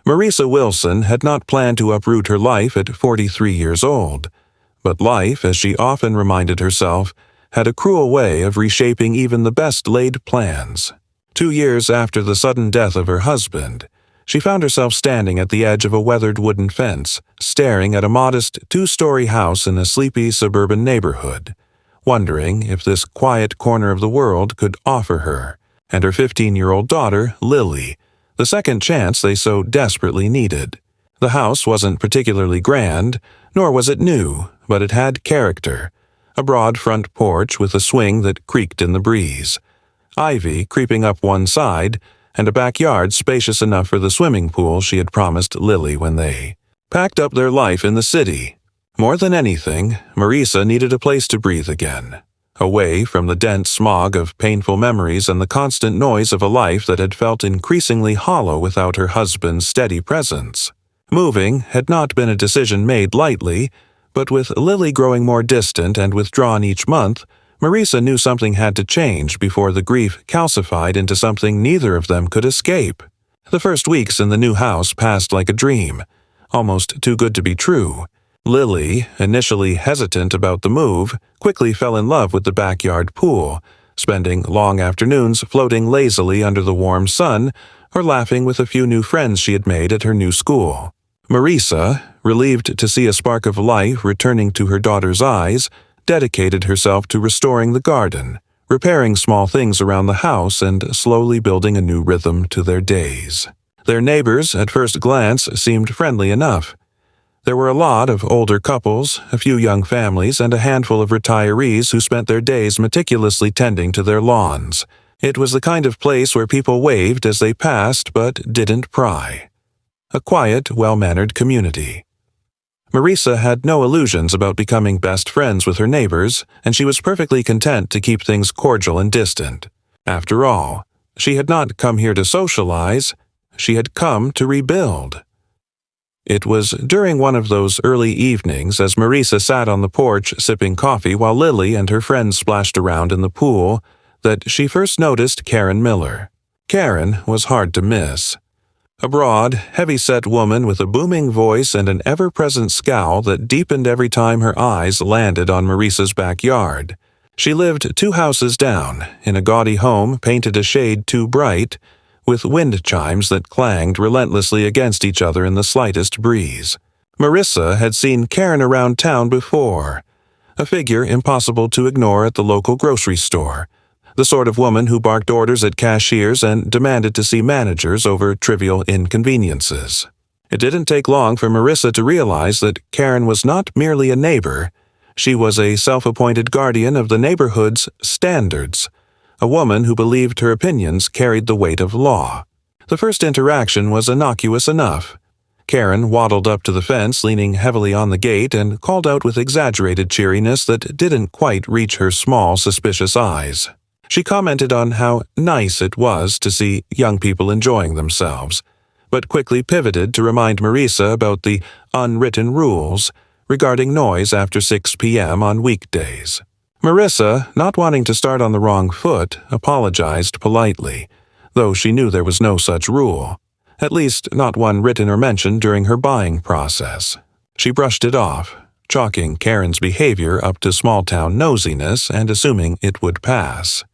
Marisa Wilson had not planned to uproot her life at 43 years old, but life, as she often reminded herself, had a cruel way of reshaping even the best-laid plans. 2 years after the sudden death of her husband, she found herself standing at the edge of a weathered wooden fence, staring at a modest 2-story house in a sleepy suburban neighborhood, wondering if this quiet corner of the world could offer her and her 15-year-old daughter, Lily, the second chance they so desperately needed. The house wasn't particularly grand, nor was it new, but it had character. A broad front porch with a swing that creaked in the breeze, ivy creeping up one side, and a backyard spacious enough for the swimming pool she had promised Lily when they packed up their life in the city. More than anything, Marisa needed a place to breathe again, away from the dense smog of painful memories and the constant noise of a life that had felt increasingly hollow without her husband's steady presence. Moving had not been a decision made lightly, but with Lily growing more distant and withdrawn each month, Marisa knew something had to change before the grief calcified into something neither of them could escape. The first weeks in the new house passed like a dream, almost too good to be true. Lily, initially hesitant about the move, quickly fell in love with the backyard pool, spending long afternoons floating lazily under the warm sun or laughing with a few new friends she had made at her new school. Marisa, relieved to see a spark of life returning to her daughter's eyes, dedicated herself to restoring the garden, repairing small things around the house, and slowly building a new rhythm to their days. Their neighbors, at first glance, seemed friendly enough. There were a lot of older couples, a few young families, and a handful of retirees who spent their days meticulously tending to their lawns. It was the kind of place where people waved as they passed but didn't pry. A quiet, well-mannered community. Marisa had no illusions about becoming best friends with her neighbors, and she was perfectly content to keep things cordial and distant. After all, she had not come here to socialize, she had come to rebuild. It was during one of those early evenings, as Marisa sat on the porch sipping coffee while Lily and her friends splashed around in the pool, that she first noticed Karen Miller. Karen was hard to miss. A broad, heavy-set woman with a booming voice and an ever-present scowl that deepened every time her eyes landed on Marisa's backyard. She lived 2 houses down, in a gaudy home painted a shade too bright, with wind chimes that clanged relentlessly against each other in the slightest breeze. Marisa had seen Karen around town before, a figure impossible to ignore at the local grocery store, the sort of woman who barked orders at cashiers and demanded to see managers over trivial inconveniences. It didn't take long for Marisa to realize that Karen was not merely a neighbor, she was a self-appointed guardian of the neighborhood's standards, a woman who believed her opinions carried the weight of law. The first interaction was innocuous enough. Karen waddled up to the fence, leaning heavily on the gate, and called out with exaggerated cheeriness that didn't quite reach her small, suspicious eyes. She commented on how nice it was to see young people enjoying themselves, but quickly pivoted to remind Marisa about the unwritten rules regarding noise after 6 p.m. on weekdays. Marisa, not wanting to start on the wrong foot, apologized politely, though she knew there was no such rule, at least not one written or mentioned during her buying process. She brushed it off, chalking Karen's behavior up to small-town nosiness and assuming it would pass.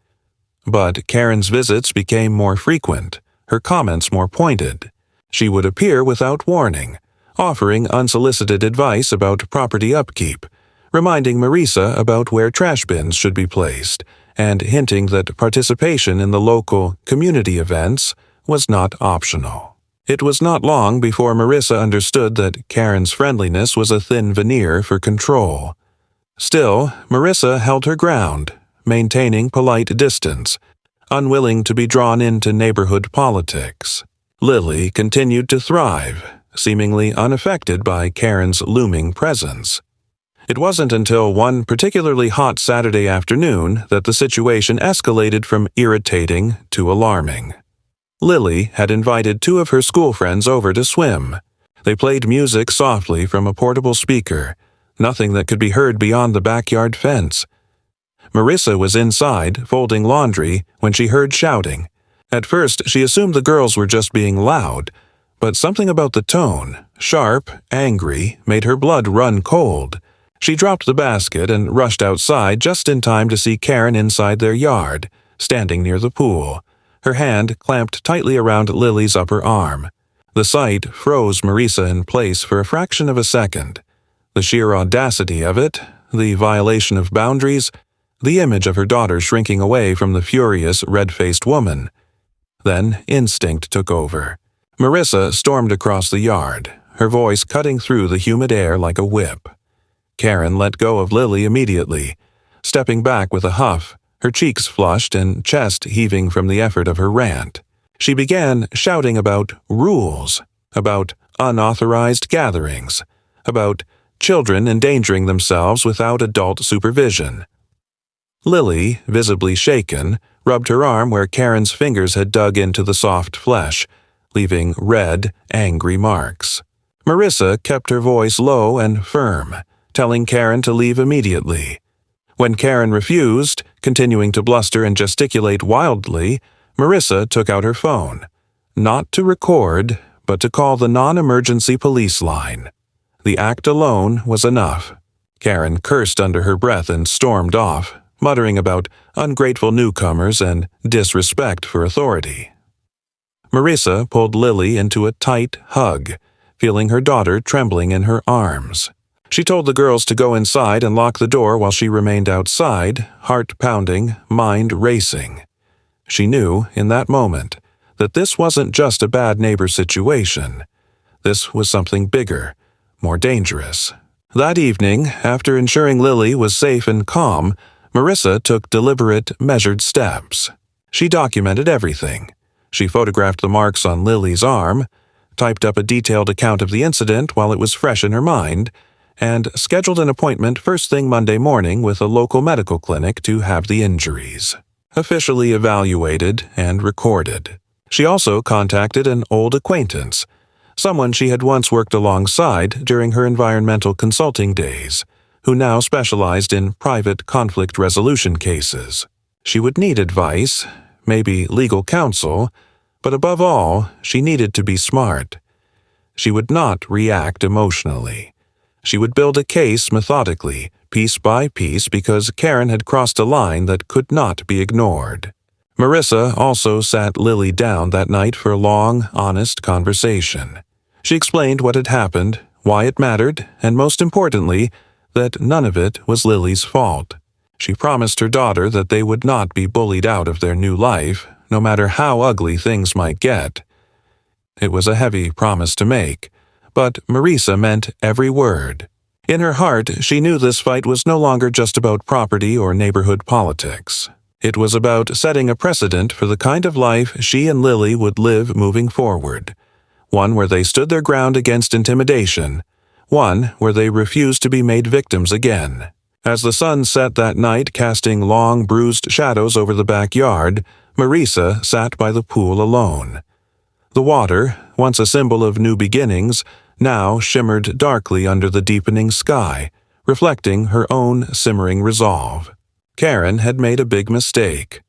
But Karen's visits became more frequent, her comments more pointed. She would appear without warning, offering unsolicited advice about property upkeep, reminding Marisa about where trash bins should be placed, and hinting that participation in the local community events was not optional. It was not long before Marisa understood that Karen's friendliness was a thin veneer for control. Still, Marisa held her ground, maintaining polite distance, unwilling to be drawn into neighborhood politics. Lily continued to thrive, seemingly unaffected by Karen's looming presence. It wasn't until one particularly hot Saturday afternoon that the situation escalated from irritating to alarming. Lily had invited 2 of her school friends over to swim. They played music softly from a portable speaker, nothing that could be heard beyond the backyard fence. Marisa was inside, folding laundry, when she heard shouting. At first, she assumed the girls were just being loud, but something about the tone, sharp, angry, made her blood run cold. She dropped the basket and rushed outside just in time to see Karen inside their yard, standing near the pool, her hand clamped tightly around Lily's upper arm. The sight froze Marisa in place for a fraction of a second. The sheer audacity of it, the violation of boundaries, the image of her daughter shrinking away from the furious, red-faced woman. Then instinct took over. Marisa stormed across the yard, her voice cutting through the humid air like a whip. Karen let go of Lily immediately, stepping back with a huff, her cheeks flushed and chest heaving from the effort of her rant. She began shouting about rules, about unauthorized gatherings, about children endangering themselves without adult supervision. Lily, visibly shaken, rubbed her arm where Karen's fingers had dug into the soft flesh, leaving red, angry marks. Marisa kept her voice low and firm, telling Karen to leave immediately. When Karen refused, continuing to bluster and gesticulate wildly, Marisa took out her phone, not to record, but to call the non-emergency police line. The act alone was enough. Karen cursed under her breath and stormed off, muttering about ungrateful newcomers and disrespect for authority. Marisa pulled Lily into a tight hug, feeling her daughter trembling in her arms. She told the girls to go inside and lock the door while she remained outside, heart pounding, mind racing. She knew, in that moment, that this wasn't just a bad neighbor situation. This was something bigger, more dangerous. That evening, after ensuring Lily was safe and calm, Marisa took deliberate, measured steps. She documented everything. She photographed the marks on Lily's arm, typed up a detailed account of the incident while it was fresh in her mind, and scheduled an appointment first thing Monday morning with a local medical clinic to have the injuries officially evaluated and recorded. She also contacted an old acquaintance, someone she had once worked alongside during her environmental consulting days, who now specialized in private conflict resolution cases. She would need advice, maybe legal counsel, but above all, she needed to be smart. She would not react emotionally. She would build a case methodically, piece by piece, because Karen had crossed a line that could not be ignored. Marisa also sat Lily down that night for a long, honest conversation. She explained what had happened, why it mattered, and most importantly, that none of it was Lily's fault. She promised her daughter that they would not be bullied out of their new life, no matter how ugly things might get. It was a heavy promise to make, but Marisa meant every word. In her heart, she knew this fight was no longer just about property or neighborhood politics. It was about setting a precedent for the kind of life she and Lily would live moving forward. One where they stood their ground against intimidation. One where they refused to be made victims again. As the sun set that night, casting long, bruised shadows over the backyard, Marisa sat by the pool alone. The water, once a symbol of new beginnings, now shimmered darkly under the deepening sky, reflecting her own simmering resolve. Karen had made a big mistake.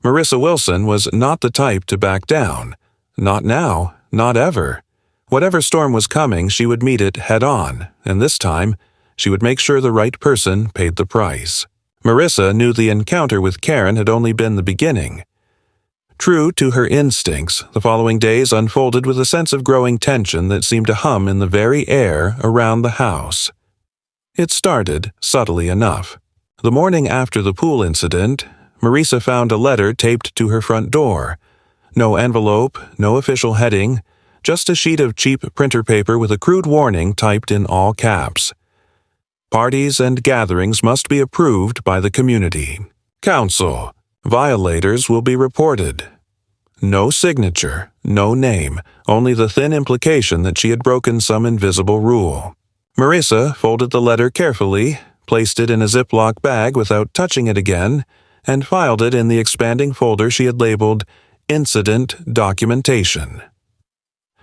Marisa Wilson was not the type to back down. Not now, not ever. Whatever storm was coming, she would meet it head-on, and this time, she would make sure the right person paid the price. Marisa knew the encounter with Karen had only been the beginning. True to her instincts, the following days unfolded with a sense of growing tension that seemed to hum in the very air around the house. It started subtly enough. The morning after the pool incident, Marisa found a letter taped to her front door. No envelope, no official heading, just a sheet of cheap printer paper with a crude warning typed in all caps. Parties and gatherings must be approved by the community. Council. Violators will be reported. No signature, no name, only the thin implication that she had broken some invisible rule. Marisa folded the letter carefully, placed it in a Ziploc bag without touching it again, and filed it in the expanding folder she had labeled Incident Documentation.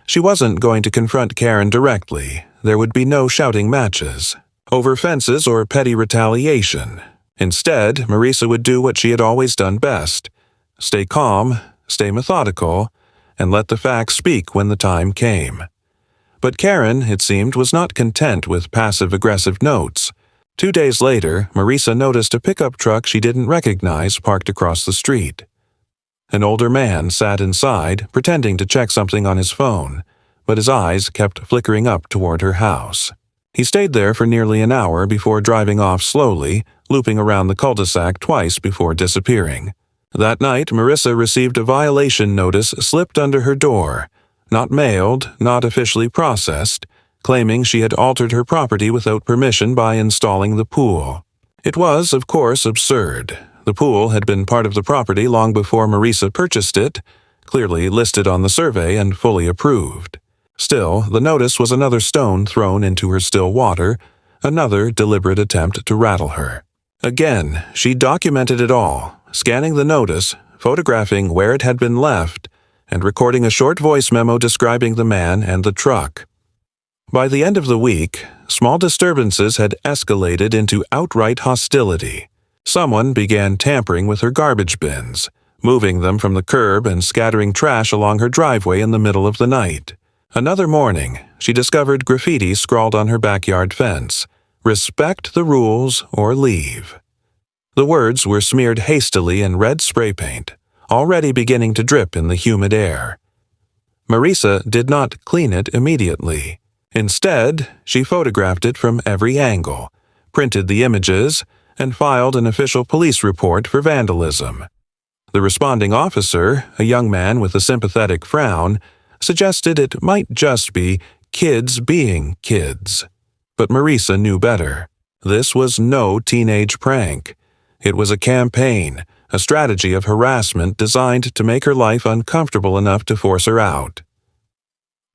She wasn't going to confront Karen directly. There would be no shouting matches over fences or petty retaliation. Instead, Marisa would do what she had always done best: stay calm, stay methodical, and let the facts speak when the time came. But Karen, it seemed, was not content with passive-aggressive notes. 2 days later, Marisa noticed a pickup truck she didn't recognize parked across the street. An older man sat inside, pretending to check something on his phone, but his eyes kept flickering up toward her house. He stayed there for nearly an hour before driving off slowly, looping around the cul-de-sac twice before disappearing. That night, Marisa received a violation notice slipped under her door, not mailed, not officially processed, claiming she had altered her property without permission by installing the pool. It was, of course, absurd. The pool had been part of the property long before Marisa purchased it, clearly listed on the survey and fully approved. Still, the notice was another stone thrown into her still water, another deliberate attempt to rattle her. Again, she documented it all, scanning the notice, photographing where it had been left, and recording a short voice memo describing the man and the truck. By the end of the week, small disturbances had escalated into outright hostility. Someone began tampering with her garbage bins, moving them from the curb and scattering trash along her driveway in the middle of the night. Another morning, she discovered graffiti scrawled on her backyard fence, "Respect the rules or leave." The words were smeared hastily in red spray paint, already beginning to drip in the humid air. Marisa did not clean it immediately. Instead, she photographed it from every angle, printed the images, and filed an official police report for vandalism. The responding officer, a young man with a sympathetic frown, suggested it might just be kids being kids. But Marisa knew better. This was no teenage prank. It was a campaign, a strategy of harassment designed to make her life uncomfortable enough to force her out.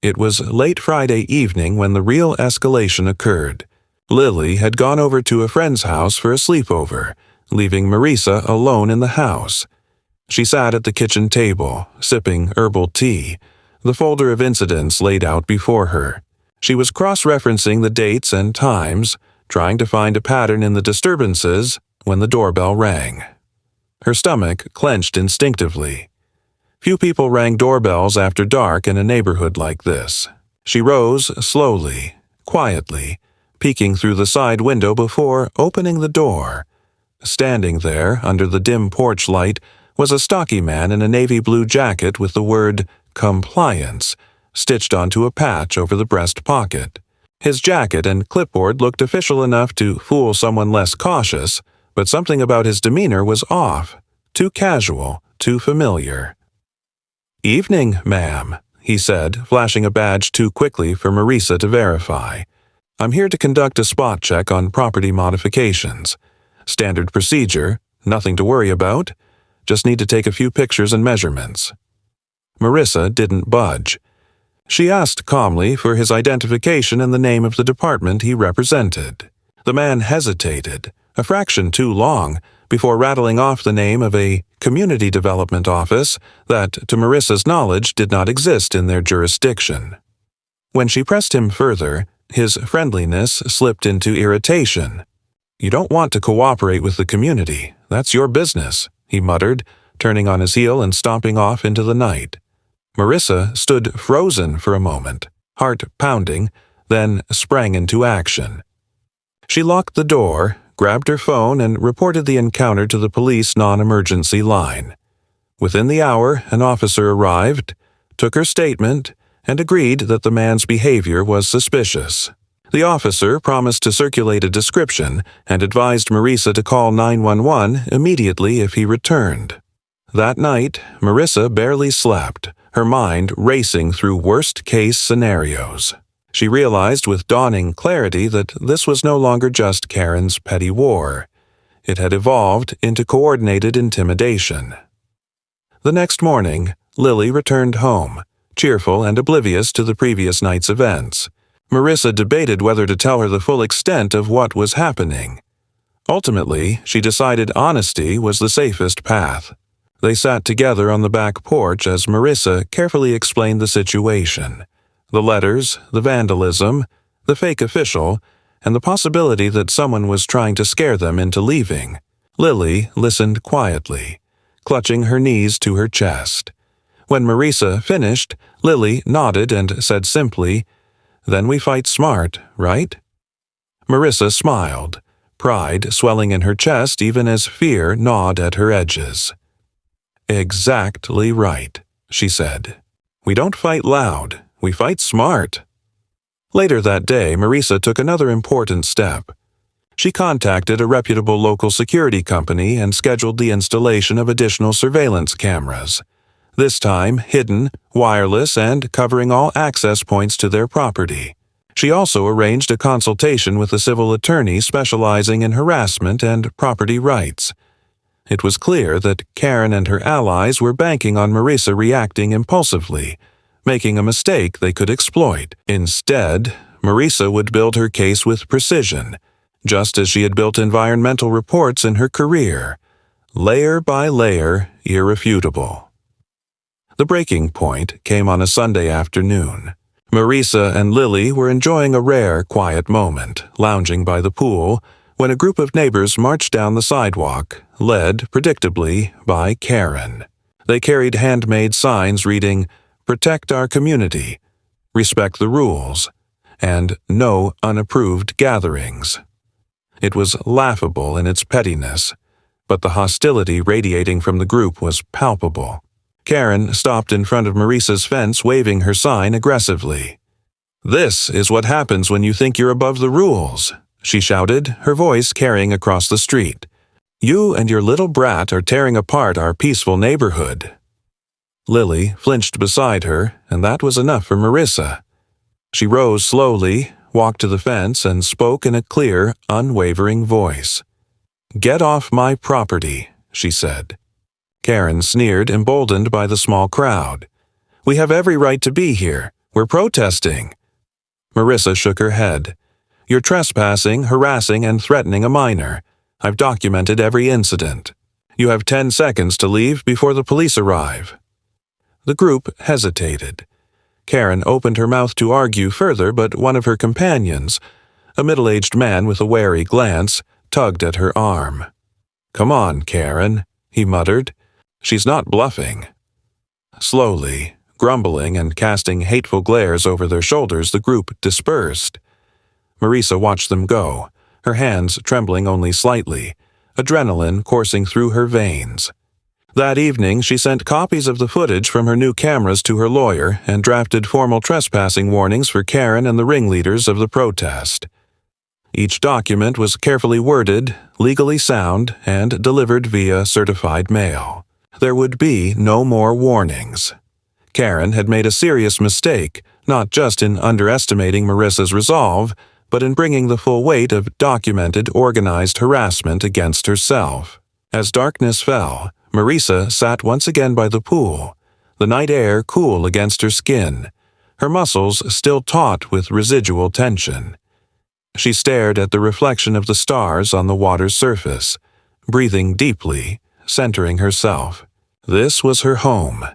It was late Friday evening when the real escalation occurred. Lily had gone over to a friend's house for a sleepover, leaving Marisa alone in the house. She sat at the kitchen table, sipping herbal tea, the folder of incidents laid out before her. She was cross-referencing the dates and times, trying to find a pattern in the disturbances, when the doorbell rang. Her stomach clenched instinctively. Few people rang doorbells after dark in a neighborhood like this. She rose slowly, quietly, peeking through the side window before opening the door. Standing there, under the dim porch light, was a stocky man in a navy blue jacket with the word "Compliance" stitched onto a patch over the breast pocket. His jacket and clipboard looked official enough to fool someone less cautious, but something about his demeanor was off, too casual, too familiar. "Evening, ma'am," he said, flashing a badge too quickly for Marisa to verify. "I'm here to conduct a spot check on property modifications. Standard procedure, nothing to worry about. Just need to take a few pictures and measurements." Marisa didn't budge. She asked calmly for his identification and the name of the department he represented. The man hesitated, a fraction too long, before rattling off the name of a community development office that, to Marisa's knowledge, did not exist in their jurisdiction. When she pressed him further, his friendliness slipped into irritation. "You don't want to cooperate with the community. That's your business," he muttered, turning on his heel and stomping off into the night. Marisa stood frozen for a moment, heart pounding, then sprang into action. She locked the door, grabbed her phone, and reported the encounter to the police non-emergency line. Within the hour, an officer arrived, took her statement, and agreed that the man's behavior was suspicious. The officer promised to circulate a description and advised Marisa to call 911 immediately if he returned. That night, Marisa barely slept, her mind racing through worst-case scenarios. She realized with dawning clarity that this was no longer just Karen's petty war. It had evolved into coordinated intimidation. The next morning, Lily returned home, cheerful and oblivious to the previous night's events. Marisa debated whether to tell her the full extent of what was happening. Ultimately, she decided honesty was the safest path. They sat together on the back porch as Marisa carefully explained the situation. The letters, the vandalism, the fake official, and the possibility that someone was trying to scare them into leaving. Lily listened quietly, clutching her knees to her chest. When Marisa finished, Lily nodded and said simply, "Then we fight smart, right?" Marisa smiled, pride swelling in her chest even as fear gnawed at her edges. "Exactly right," she said. "We don't fight loud, we fight smart." Later that day, Marisa took another important step. She contacted a reputable local security company and scheduled the installation of additional surveillance cameras, this time hidden, wireless, and covering all access points to their property. She also arranged a consultation with a civil attorney specializing in harassment and property rights. It was clear that Karen and her allies were banking on Marisa reacting impulsively, making a mistake they could exploit. Instead, Marisa would build her case with precision, just as she had built environmental reports in her career, layer by layer, irrefutable. The breaking point came on a Sunday afternoon. Marisa and Lily were enjoying a rare, quiet moment, lounging by the pool, when a group of neighbors marched down the sidewalk, led, predictably, by Karen. They carried handmade signs reading, "Protect our community," "Respect the rules," and "No unapproved gatherings." It was laughable in its pettiness, but the hostility radiating from the group was palpable. Karen stopped in front of Marisa's fence, waving her sign aggressively. "This is what happens when you think you're above the rules," she shouted, her voice carrying across the street. "You and your little brat are tearing apart our peaceful neighborhood." Lily flinched beside her, and that was enough for Marisa. She rose slowly, walked to the fence, and spoke in a clear, unwavering voice. "Get off my property," she said. Karen sneered, emboldened by the small crowd. "We have every right to be here. We're protesting." Marisa shook her head. "You're trespassing, harassing, and threatening a minor. I've documented every incident. You have 10 seconds to leave before the police arrive." The group hesitated. Karen opened her mouth to argue further, but one of her companions, a middle-aged man with a wary glance, tugged at her arm. "Come on, Karen," he muttered. "She's not bluffing." Slowly, grumbling and casting hateful glares over their shoulders, the group dispersed. Marisa watched them go, her hands trembling only slightly, adrenaline coursing through her veins. That evening, she sent copies of the footage from her new cameras to her lawyer and drafted formal trespassing warnings for Karen and the ringleaders of the protest. Each document was carefully worded, legally sound, and delivered via certified mail. There would be no more warnings. Karen had made a serious mistake, not just in underestimating Marisa's resolve, but in bringing the full weight of documented, organized harassment against herself. As darkness fell, Marisa sat once again by the pool, the night air cool against her skin, her muscles still taut with residual tension. She stared at the reflection of the stars on the water's surface, breathing deeply, centering herself. This was her home.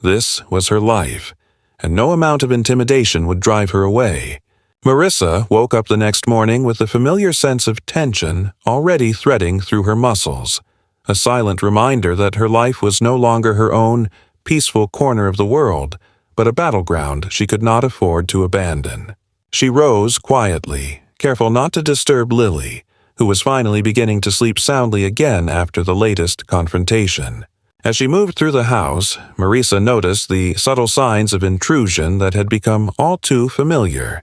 This was her life, and no amount of intimidation would drive her away. Marisa woke up the next morning with a familiar sense of tension already threading through her muscles, a silent reminder that her life was no longer her own peaceful corner of the world, but a battleground she could not afford to abandon. She rose quietly, careful not to disturb Lily, who was finally beginning to sleep soundly again after the latest confrontation. As she moved through the house, Marisa noticed the subtle signs of intrusion that had become all too familiar.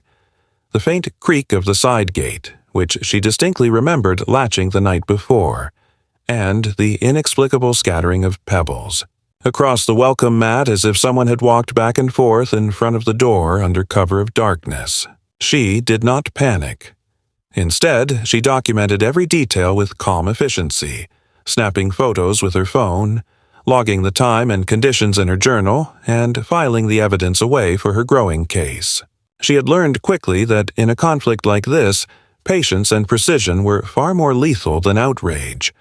The faint creak of the side gate, which she distinctly remembered latching the night before, and the inexplicable scattering of pebbles. Across the welcome mat, as if someone had walked back and forth in front of the door under cover of darkness. She did not panic. Instead, she documented every detail with calm efficiency, snapping photos with her phone, logging the time and conditions in her journal, and filing the evidence away for her growing case. She had learned quickly that in a conflict like this, patience and precision were far more lethal than outrage.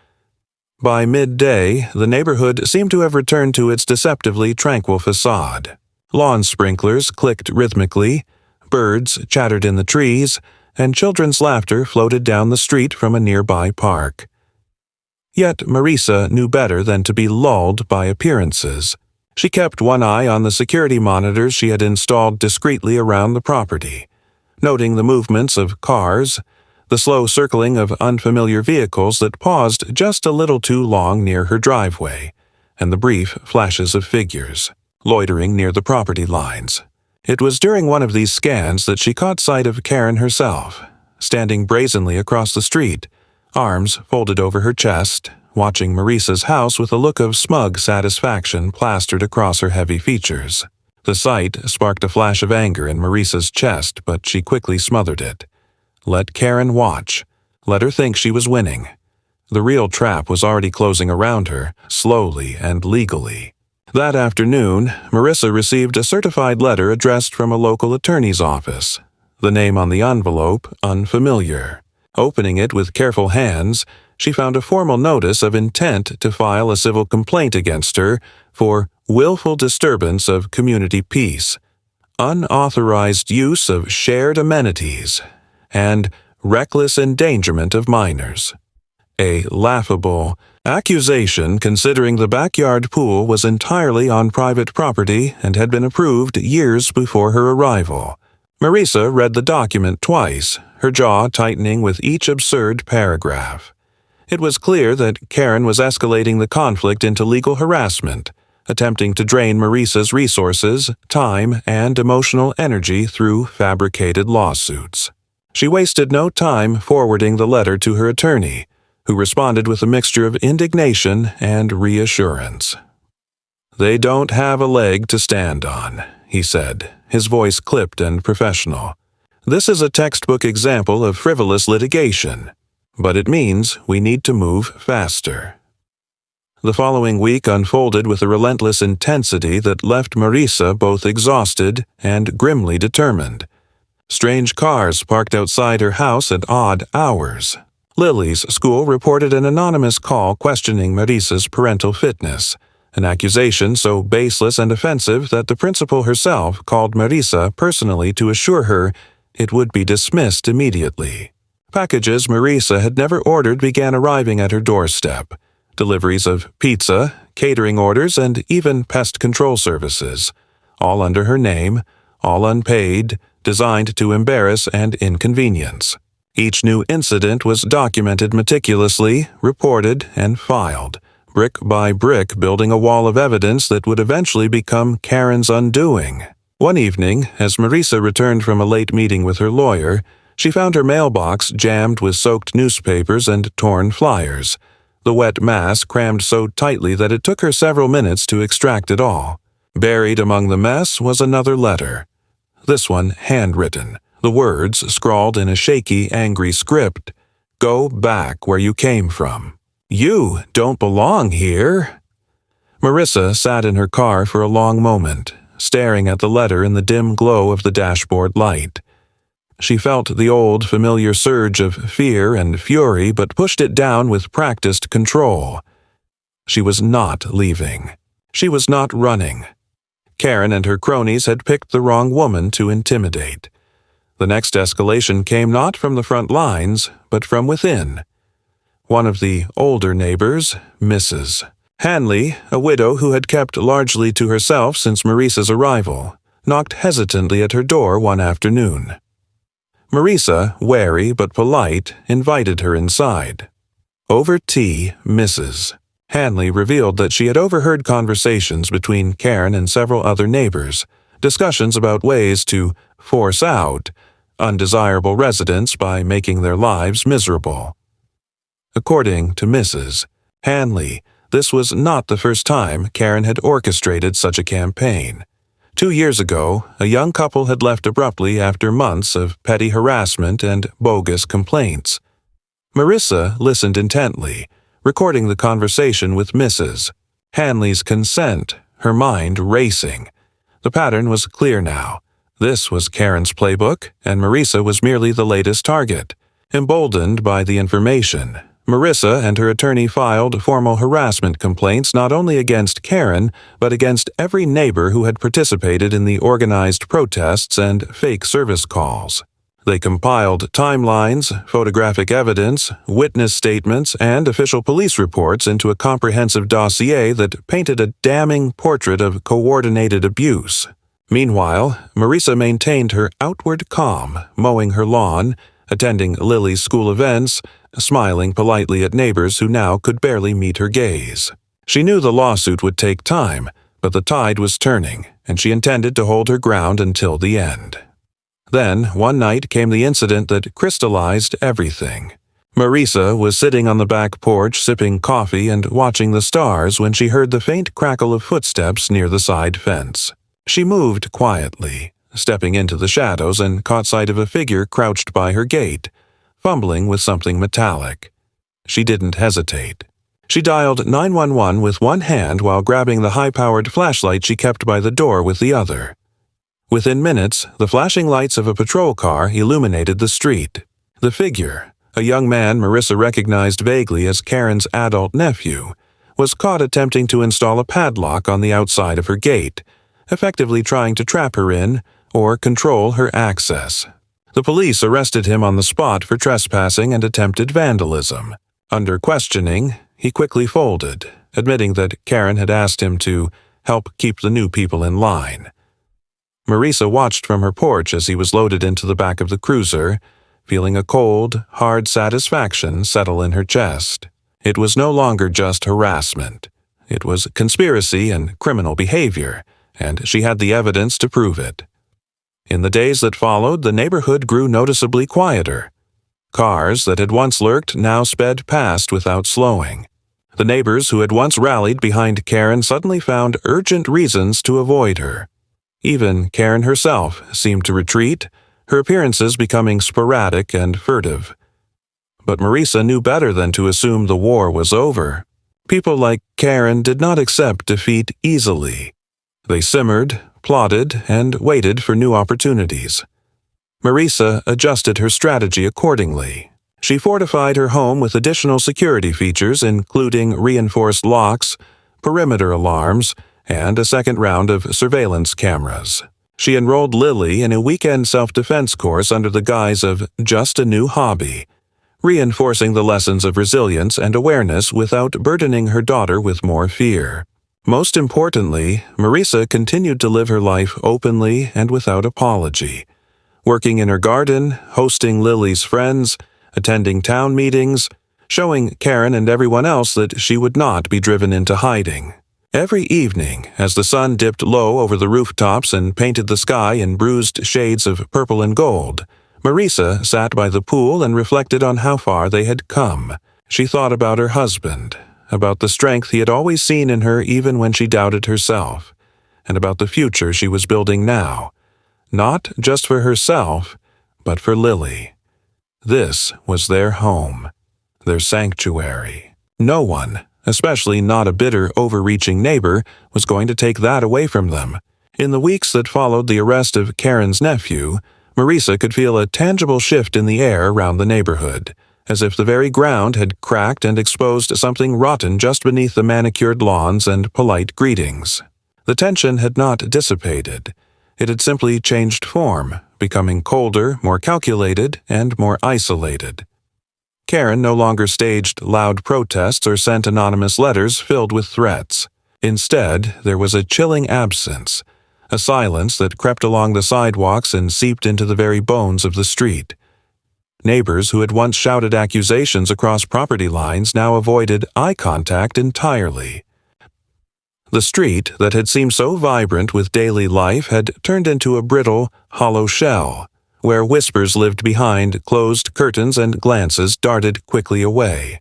By midday, the neighborhood seemed to have returned to its deceptively tranquil facade. Lawn sprinklers clicked rhythmically, birds chattered in the trees, and children's laughter floated down the street from a nearby park. Yet Marisa knew better than to be lulled by appearances. She kept one eye on the security monitors she had installed discreetly around the property, noting the movements of cars, the slow circling of unfamiliar vehicles that paused just a little too long near her driveway, and the brief flashes of figures, loitering near the property lines. It was during one of these scans that she caught sight of Karen herself, standing brazenly across the street, arms folded over her chest, watching Maurice's house with a look of smug satisfaction plastered across her heavy features. The sight sparked a flash of anger in Maurice's chest, but she quickly smothered it. Let Karen watch. Let her think she was winning. The real trap was already closing around her, slowly and legally. That afternoon, Marissa received a certified letter addressed from a local attorney's office. The name on the envelope, unfamiliar. Opening it with careful hands, she found a formal notice of intent to file a civil complaint against her for willful disturbance of community peace, unauthorized use of shared amenities, and reckless endangerment of minors. A laughable accusation considering the backyard pool was entirely on private property and had been approved years before her arrival. Marissa read the document twice, her jaw tightening with each absurd paragraph. It was clear that Karen was escalating the conflict into legal harassment, attempting to drain Marissa's resources, time, and emotional energy through fabricated lawsuits. She wasted no time forwarding the letter to her attorney, who responded with a mixture of indignation and reassurance. "They don't have a leg to stand on," he said, his voice clipped and professional. "This is a textbook example of frivolous litigation, but it means we need to move faster." The following week unfolded with a relentless intensity that left Marissa both exhausted and grimly determined. Strange cars parked outside her house at odd hours. Lily's school reported an anonymous call questioning Marissa's parental fitness, an accusation so baseless and offensive that the principal herself called Marissa personally to assure her it would be dismissed immediately. Packages Marissa had never ordered began arriving at her doorstep. Deliveries of pizza, catering orders, and even pest control services, all under her name, all unpaid, designed to embarrass and inconvenience. Each new incident was documented meticulously, reported, and filed, brick by brick building a wall of evidence that would eventually become Karen's undoing. One evening, as Marissa returned from a late meeting with her lawyer, she found her mailbox jammed with soaked newspapers and torn flyers, the wet mass crammed so tightly that it took her several minutes to extract it all. Buried among the mess was another letter, this one handwritten, the words scrawled in a shaky, angry script. "Go back where you came from. You don't belong here." Marissa sat in her car for a long moment, staring at the letter in the dim glow of the dashboard light. She felt the old, familiar surge of fear and fury, but pushed it down with practiced control. She was not leaving. She was not running. Karen and her cronies had picked the wrong woman to intimidate. The next escalation came not from the front lines, but from within. One of the older neighbors, Mrs. Hanley, a widow who had kept largely to herself since Marissa's arrival, knocked hesitantly at her door one afternoon. Marissa, wary but polite, invited her inside. Over tea, Mrs. Hanley revealed that she had overheard conversations between Karen and several other neighbors, discussions about ways to force out undesirable residents by making their lives miserable. According to Mrs. Hanley, this was not the first time Karen had orchestrated such a campaign. 2 years ago, a young couple had left abruptly after months of petty harassment and bogus complaints. Marissa listened intently, recording the conversation with Mrs. Hanley's consent, her mind racing. The pattern was clear now. This was Karen's playbook, and Marissa was merely the latest target. Emboldened by the information, Marissa and her attorney filed formal harassment complaints not only against Karen, but against every neighbor who had participated in the organized protests and fake service calls. They compiled timelines, photographic evidence, witness statements, and official police reports into a comprehensive dossier that painted a damning portrait of coordinated abuse. Meanwhile, Marisa maintained her outward calm, mowing her lawn, attending Lily's school events, smiling politely at neighbors who now could barely meet her gaze. She knew the lawsuit would take time, but the tide was turning, and she intended to hold her ground until the end. Then, one night came the incident that crystallized everything. Marisa was sitting on the back porch sipping coffee and watching the stars when she heard the faint crackle of footsteps near the side fence. She moved quietly, stepping into the shadows, and caught sight of a figure crouched by her gate, fumbling with something metallic. She didn't hesitate. She dialed 911 with one hand while grabbing the high-powered flashlight she kept by the door with the other. Within minutes, the flashing lights of a patrol car illuminated the street. The figure, a young man Marisa recognized vaguely as Karen's adult nephew, was caught attempting to install a padlock on the outside of her gate, effectively trying to trap her in or control her access. The police arrested him on the spot for trespassing and attempted vandalism. Under questioning, he quickly folded, admitting that Karen had asked him to help keep the new people in line. Marisa watched from her porch as he was loaded into the back of the cruiser, feeling a cold, hard satisfaction settle in her chest. It was no longer just harassment. It was conspiracy and criminal behavior, and she had the evidence to prove it. In the days that followed, the neighborhood grew noticeably quieter. Cars that had once lurked now sped past without slowing. The neighbors who had once rallied behind Karen suddenly found urgent reasons to avoid her. Even Karen herself seemed to retreat, her appearances becoming sporadic and furtive. But Marisa knew better than to assume the war was over. People like Karen did not accept defeat easily. They simmered, plotted, and waited for new opportunities. Marisa adjusted her strategy accordingly. She fortified her home with additional security features, including reinforced locks, perimeter alarms, and a second round of surveillance cameras. She enrolled Lily in a weekend self-defense course under the guise of just a new hobby, reinforcing the lessons of resilience and awareness without burdening her daughter with more fear. Most importantly, Marisa continued to live her life openly and without apology, working in her garden, hosting Lily's friends, attending town meetings, showing Karen and everyone else that she would not be driven into hiding. Every evening, as the sun dipped low over the rooftops and painted the sky in bruised shades of purple and gold, Marisa sat by the pool and reflected on how far they had come. She thought about her husband, about the strength he had always seen in her even when she doubted herself, and about the future she was building now, not just for herself, but for Lily. This was their home, their sanctuary. No one, especially not a bitter, overreaching neighbor, was going to take that away from them. In the weeks that followed the arrest of Karen's nephew, Marisa could feel a tangible shift in the air around the neighborhood, as if the very ground had cracked and exposed something rotten just beneath the manicured lawns and polite greetings. The tension had not dissipated. It had simply changed form, becoming colder, more calculated, and more isolated. Karen no longer staged loud protests or sent anonymous letters filled with threats. Instead, there was a chilling absence, a silence that crept along the sidewalks and seeped into the very bones of the street. Neighbors who had once shouted accusations across property lines now avoided eye contact entirely. The street that had seemed so vibrant with daily life had turned into a brittle, hollow shell, where whispers lived behind closed curtains and glances darted quickly away.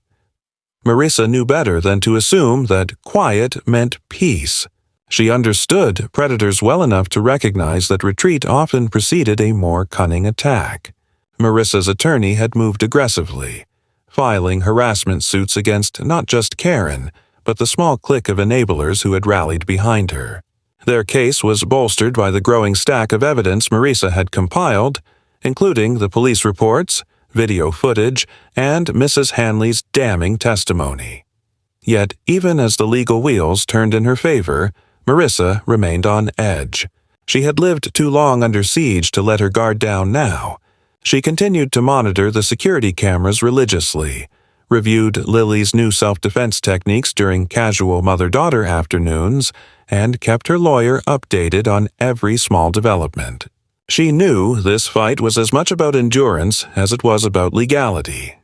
Marisa knew better than to assume that quiet meant peace. She understood predators well enough to recognize that retreat often preceded a more cunning attack. Marissa's attorney had moved aggressively, filing harassment suits against not just Karen, but the small clique of enablers who had rallied behind her. Their case was bolstered by the growing stack of evidence Marisa had compiled, including the police reports, video footage, and Mrs. Hanley's damning testimony. Yet, even as the legal wheels turned in her favor, Marisa remained on edge. She had lived too long under siege to let her guard down now. She continued to monitor the security cameras religiously, reviewed Lily's new self-defense techniques during casual mother-daughter afternoons, and kept her lawyer updated on every small development. She knew this fight was as much about endurance as it was about legality.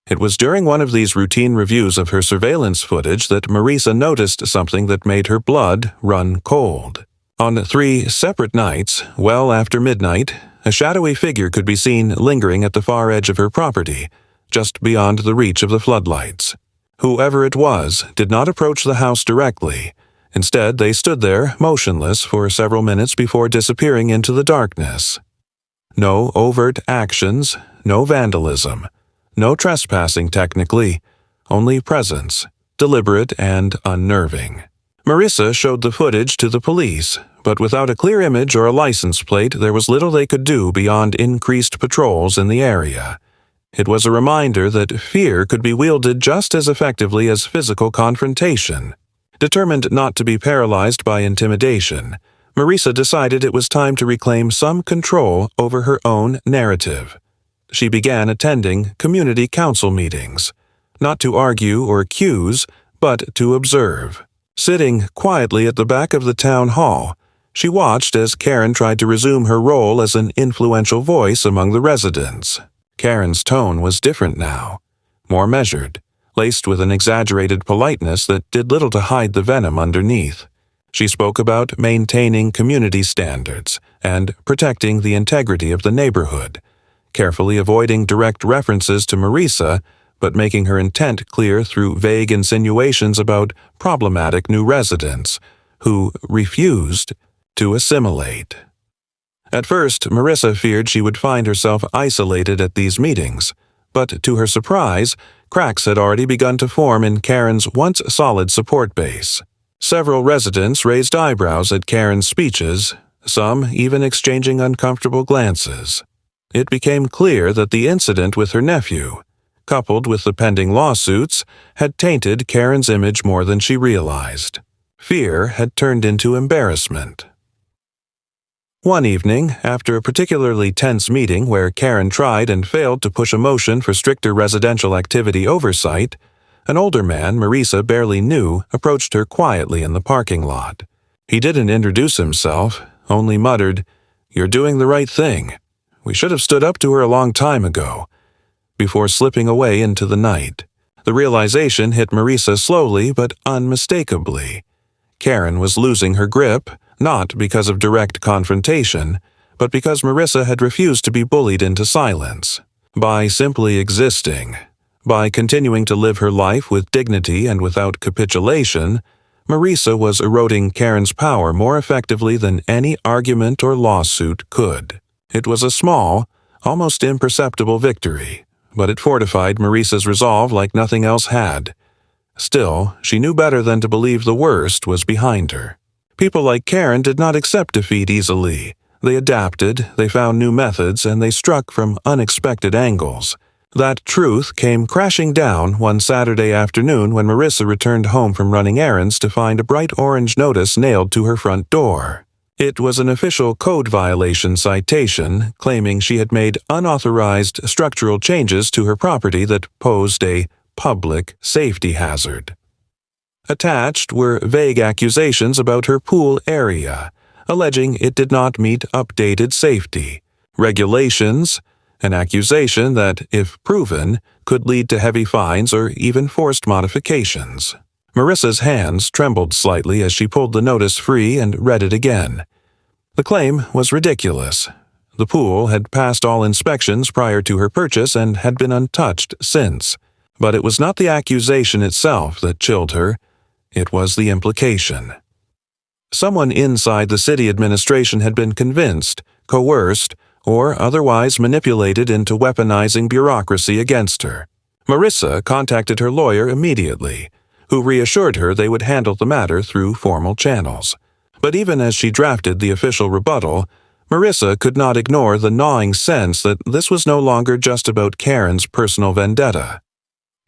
It was during one of these routine reviews of her surveillance footage that Marisa noticed something that made her blood run cold. On 3 separate nights, well after midnight, a shadowy figure could be seen lingering at the far edge of her property, just beyond the reach of the floodlights. Whoever it was did not approach the house directly. Instead, they stood there, motionless, for several minutes before disappearing into the darkness. No overt actions, no vandalism, no trespassing technically, only presence, deliberate and unnerving. Marisa showed the footage to the police, but without a clear image or a license plate, there was little they could do beyond increased patrols in the area. It was a reminder that fear could be wielded just as effectively as physical confrontation. Determined not to be paralyzed by intimidation, Marisa decided it was time to reclaim some control over her own narrative. She began attending community council meetings, not to argue or accuse, but to observe. Sitting quietly at the back of the town hall, she watched as Karen tried to resume her role as an influential voice among the residents. Karen's tone was different now, more measured, laced with an exaggerated politeness that did little to hide the venom underneath. She spoke about maintaining community standards and protecting the integrity of the neighborhood, carefully avoiding direct references to Marisa, but making her intent clear through vague insinuations about problematic new residents who refused to assimilate. At first, Marisa feared she would find herself isolated at these meetings, but to her surprise, cracks had already begun to form in Karen's once solid support base. Several residents raised eyebrows at Karen's speeches, some even exchanging uncomfortable glances. It became clear that the incident with her nephew, coupled with the pending lawsuits, had tainted Karen's image more than she realized. Fear had turned into embarrassment. One evening, after a particularly tense meeting where Karen tried and failed to push a motion for stricter residential activity oversight, an older man Marisa barely knew approached her quietly in the parking lot. He didn't introduce himself, only muttered, "You're doing the right thing. We should have stood up to her a long time ago," before slipping away into the night. The realization hit Marisa slowly but unmistakably. Karen was losing her grip, not because of direct confrontation, but because Marisa had refused to be bullied into silence. By simply existing, by continuing to live her life with dignity and without capitulation, Marisa was eroding Karen's power more effectively than any argument or lawsuit could. It was a small, almost imperceptible victory, but it fortified Marisa's resolve like nothing else had. Still, she knew better than to believe the worst was behind her. People like Karen did not accept defeat easily. They adapted, they found new methods, and they struck from unexpected angles. That truth came crashing down one Saturday afternoon when Marisa returned home from running errands to find a bright orange notice nailed to her front door. It was an official code violation citation claiming she had made unauthorized structural changes to her property that posed a public safety hazard. Attached were vague accusations about her pool area, alleging it did not meet updated safety regulations, an accusation that, if proven, could lead to heavy fines or even forced modifications. Marisa's hands trembled slightly as she pulled the notice free and read it again. The claim was ridiculous. The pool had passed all inspections prior to her purchase and had been untouched since. But it was not the accusation itself that chilled her. It was the implication. Someone inside the city administration had been convinced, coerced, or otherwise manipulated into weaponizing bureaucracy against her. Marisa contacted her lawyer immediately, who reassured her they would handle the matter through formal channels. But even as she drafted the official rebuttal, Marisa could not ignore the gnawing sense that this was no longer just about Karen's personal vendetta.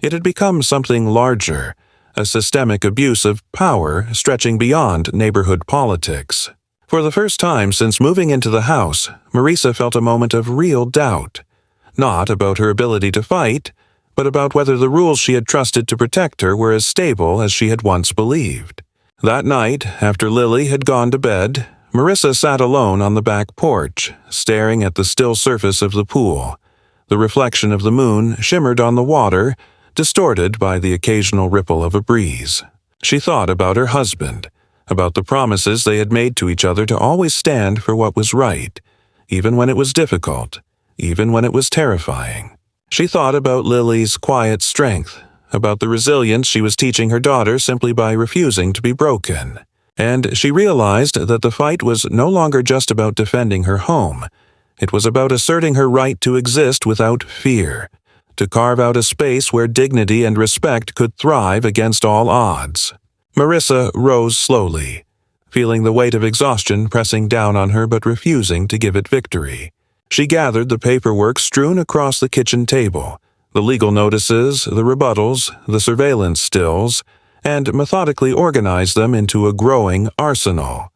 It had become something larger, a systemic abuse of power stretching beyond neighborhood politics. For the first time since moving into the house, Marisa felt a moment of real doubt. Not about her ability to fight, but about whether the rules she had trusted to protect her were as stable as she had once believed. That night, after Lily had gone to bed, Marissa sat alone on the back porch, staring at the still surface of the pool. The reflection of the moon shimmered on the water, distorted by the occasional ripple of a breeze. She thought about her husband, about the promises they had made to each other to always stand for what was right, even when it was difficult, even when it was terrifying. She thought about Lily's quiet strength, about the resilience she was teaching her daughter simply by refusing to be broken. And she realized that the fight was no longer just about defending her home. It was about asserting her right to exist without fear, to carve out a space where dignity and respect could thrive against all odds. Marissa rose slowly, feeling the weight of exhaustion pressing down on her but refusing to give it victory. She gathered the paperwork strewn across the kitchen table, the legal notices, the rebuttals, the surveillance stills, and methodically organized them into a growing arsenal.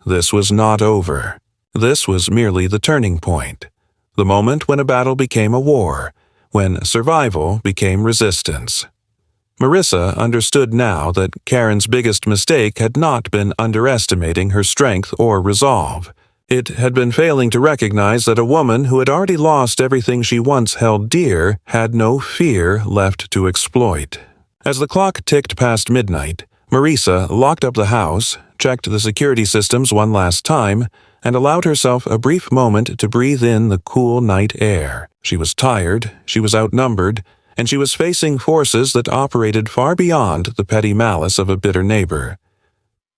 This was not over. This was merely the turning point, the moment when a battle became a war, when survival became resistance. Marissa understood now that Karen's biggest mistake had not been underestimating her strength or resolve. It had been failing to recognize that a woman who had already lost everything she once held dear had no fear left to exploit. As the clock ticked past midnight, Marissa locked up the house, checked the security systems one last time, and allowed herself a brief moment to breathe in the cool night air. She was tired, she was outnumbered, and she was facing forces that operated far beyond the petty malice of a bitter neighbor.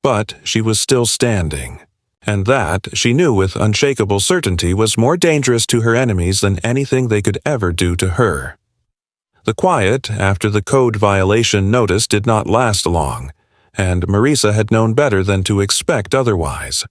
But she was still standing, and that, she knew with unshakable certainty, was more dangerous to her enemies than anything they could ever do to her. The quiet after the code violation notice did not last long, and Marissa had known better than to expect otherwise.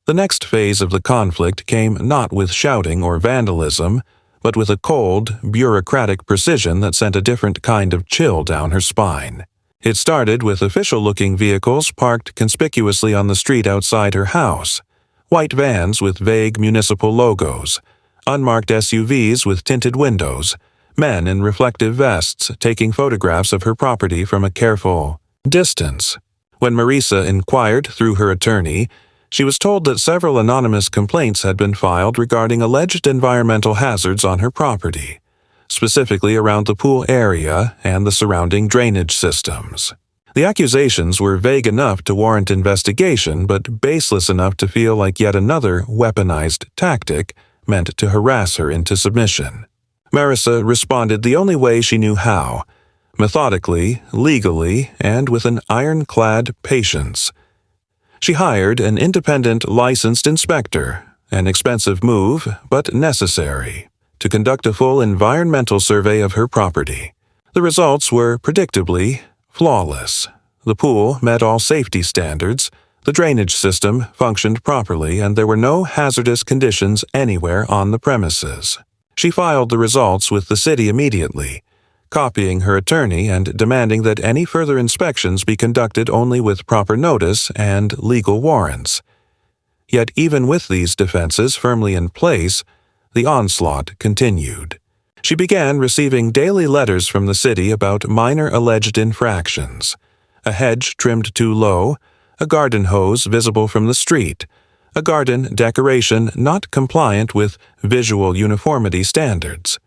The next phase of the conflict came not with shouting or vandalism, but with a cold, bureaucratic precision that sent a different kind of chill down her spine. It started with official-looking vehicles parked conspicuously on the street outside her house, white vans with vague municipal logos, unmarked SUVs with tinted windows, men in reflective vests taking photographs of her property from a careful distance. When Marissa inquired through her attorney, she was told that several anonymous complaints had been filed regarding alleged environmental hazards on her property, specifically around the pool area and the surrounding drainage systems. The accusations were vague enough to warrant investigation, but baseless enough to feel like yet another weaponized tactic meant to harass her into submission. Marissa responded the only way she knew how, methodically, legally, and with an ironclad patience. She hired an independent licensed inspector, an expensive move, but necessary, to conduct a full environmental survey of her property. The results were predictably flawless. The pool met all safety standards, the drainage system functioned properly, and there were no hazardous conditions anywhere on the premises. She filed the results with the city immediately, copying her attorney and demanding that any further inspections be conducted only with proper notice and legal warrants. Yet even with these defenses firmly in place, the onslaught continued. She began receiving daily letters from the city about minor alleged infractions: a hedge trimmed too low, a garden hose visible from the street, a garden decoration not compliant with visual uniformity standards.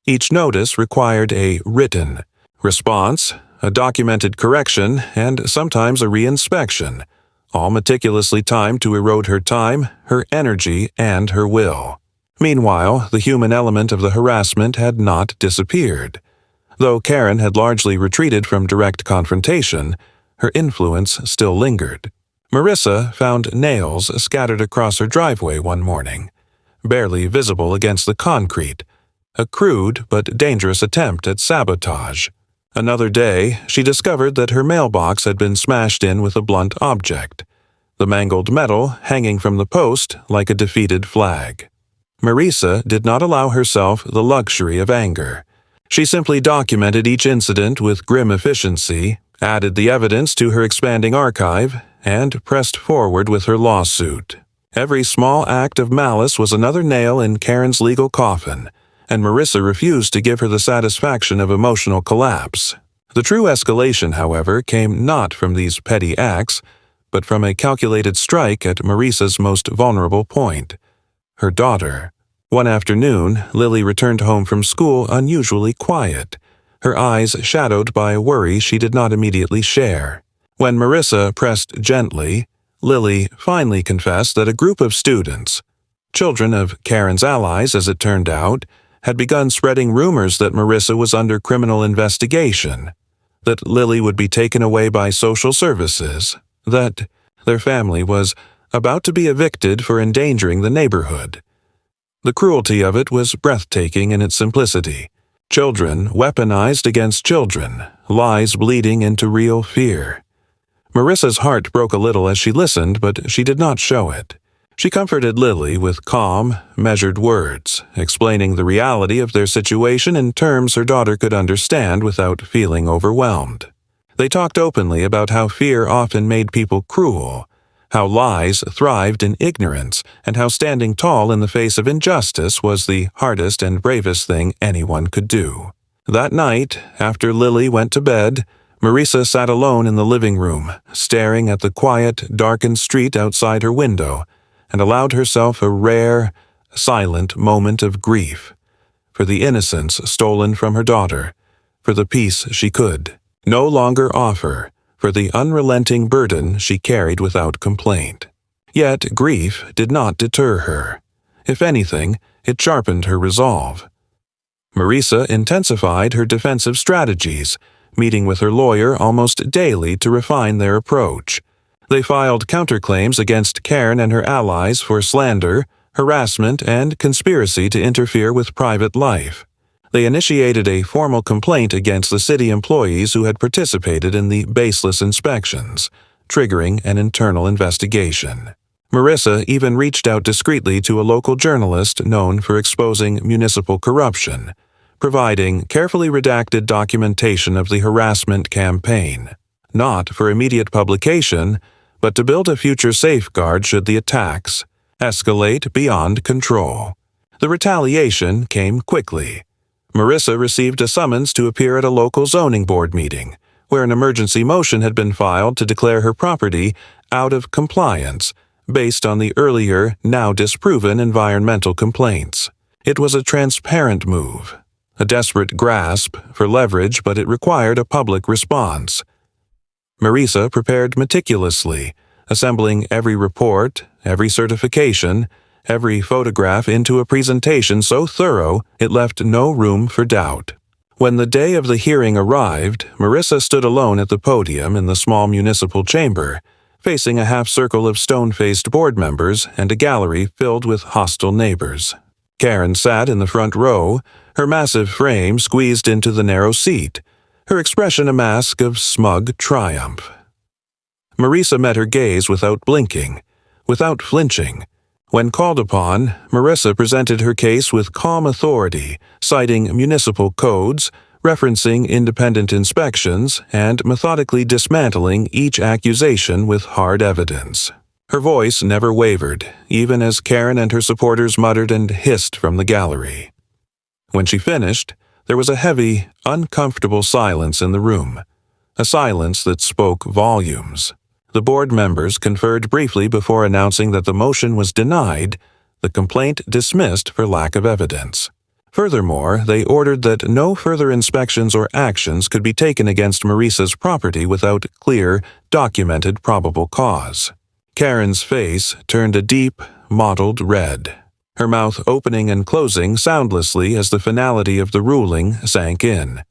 Each notice required a written response, a documented correction, and sometimes a re-inspection, all meticulously timed to erode her time, her energy, and her will. Meanwhile, the human element of the harassment had not disappeared. Though Karen had largely retreated from direct confrontation, her influence still lingered. Marissa found nails scattered across her driveway one morning, barely visible against the concrete, a crude but dangerous attempt at sabotage. Another day, she discovered that her mailbox had been smashed in with a blunt object, the mangled metal hanging from the post like a defeated flag. Marissa did not allow herself the luxury of anger. She simply documented each incident with grim efficiency, added the evidence to her expanding archive, and pressed forward with her lawsuit. Every small act of malice was another nail in Karen's legal coffin, and Marissa refused to give her the satisfaction of emotional collapse. The true escalation, however, came not from these petty acts, but from a calculated strike at Marissa's most vulnerable point: her daughter. One afternoon, Lily returned home from school unusually quiet, her eyes shadowed by a worry she did not immediately share. When Marissa pressed gently, Lily finally confessed that a group of students, children of Karen's allies as it turned out, had begun spreading rumors that Marissa was under criminal investigation, that Lily would be taken away by social services, that their family was about to be evicted for endangering the neighborhood. The cruelty of it was breathtaking in its simplicity. Children weaponized against children, lies bleeding into real fear. Marissa's heart broke a little as she listened, but she did not show it. She comforted Lily with calm, measured words, explaining the reality of their situation in terms her daughter could understand without feeling overwhelmed. They talked openly about how fear often made people cruel, how lies thrived in ignorance, and how standing tall in the face of injustice was the hardest and bravest thing anyone could do. That night, after Lily went to bed, Marissa sat alone in the living room, staring at the quiet, darkened street outside her window, and allowed herself a rare, silent moment of grief, for the innocence stolen from her daughter, for the peace she could no longer offer, for the unrelenting burden she carried without complaint. Yet grief did not deter her. If anything, it sharpened her resolve. Marissa intensified her defensive strategies, meeting with her lawyer almost daily to refine their approach. They filed counterclaims against Karen and her allies for slander, harassment, and conspiracy to interfere with private life. They initiated a formal complaint against the city employees who had participated in the baseless inspections, triggering an internal investigation. Marissa even reached out discreetly to a local journalist known for exposing municipal corruption, providing carefully redacted documentation of the harassment campaign, not for immediate publication, but to build a future safeguard should the attacks escalate beyond control. The retaliation came quickly. Marissa received a summons to appear at a local zoning board meeting, where an emergency motion had been filed to declare her property out of compliance based on the earlier, now disproven environmental complaints. It was a transparent move, a desperate grasp for leverage, but it required a public response. Marissa prepared meticulously, assembling every report, every certification, every photograph into a presentation so thorough it left no room for doubt. When the day of the hearing arrived, Marissa stood alone at the podium in the small municipal chamber, facing a half-circle of stone-faced board members and a gallery filled with hostile neighbors. Karen sat in the front row, her massive frame squeezed into the narrow seat, her expression a mask of smug triumph. Marissa met her gaze without blinking, without flinching. When called upon, Marissa presented her case with calm authority, citing municipal codes, referencing independent inspections, and methodically dismantling each accusation with hard evidence. Her voice never wavered, even as Karen and her supporters muttered and hissed from the gallery. When she finished, there was a heavy, uncomfortable silence in the room, a silence that spoke volumes. The board members conferred briefly before announcing that the motion was denied, the complaint dismissed for lack of evidence. Furthermore, they ordered that no further inspections or actions could be taken against Marissa's property without clear, documented probable cause. Karen's face turned a deep, mottled red, her mouth opening and closing soundlessly as the finality of the ruling sank in.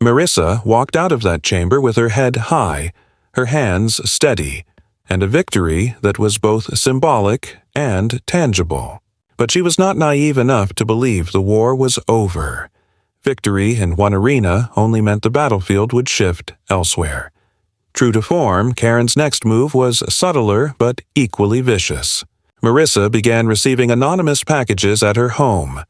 Marissa walked out of that chamber with her head high, her hands steady, and a victory that was both symbolic and tangible. But she was not naive enough to believe the war was over. Victory in one arena only meant the battlefield would shift elsewhere. True to form, Karen's next move was subtler but equally vicious. Marissa began receiving anonymous packages at her home,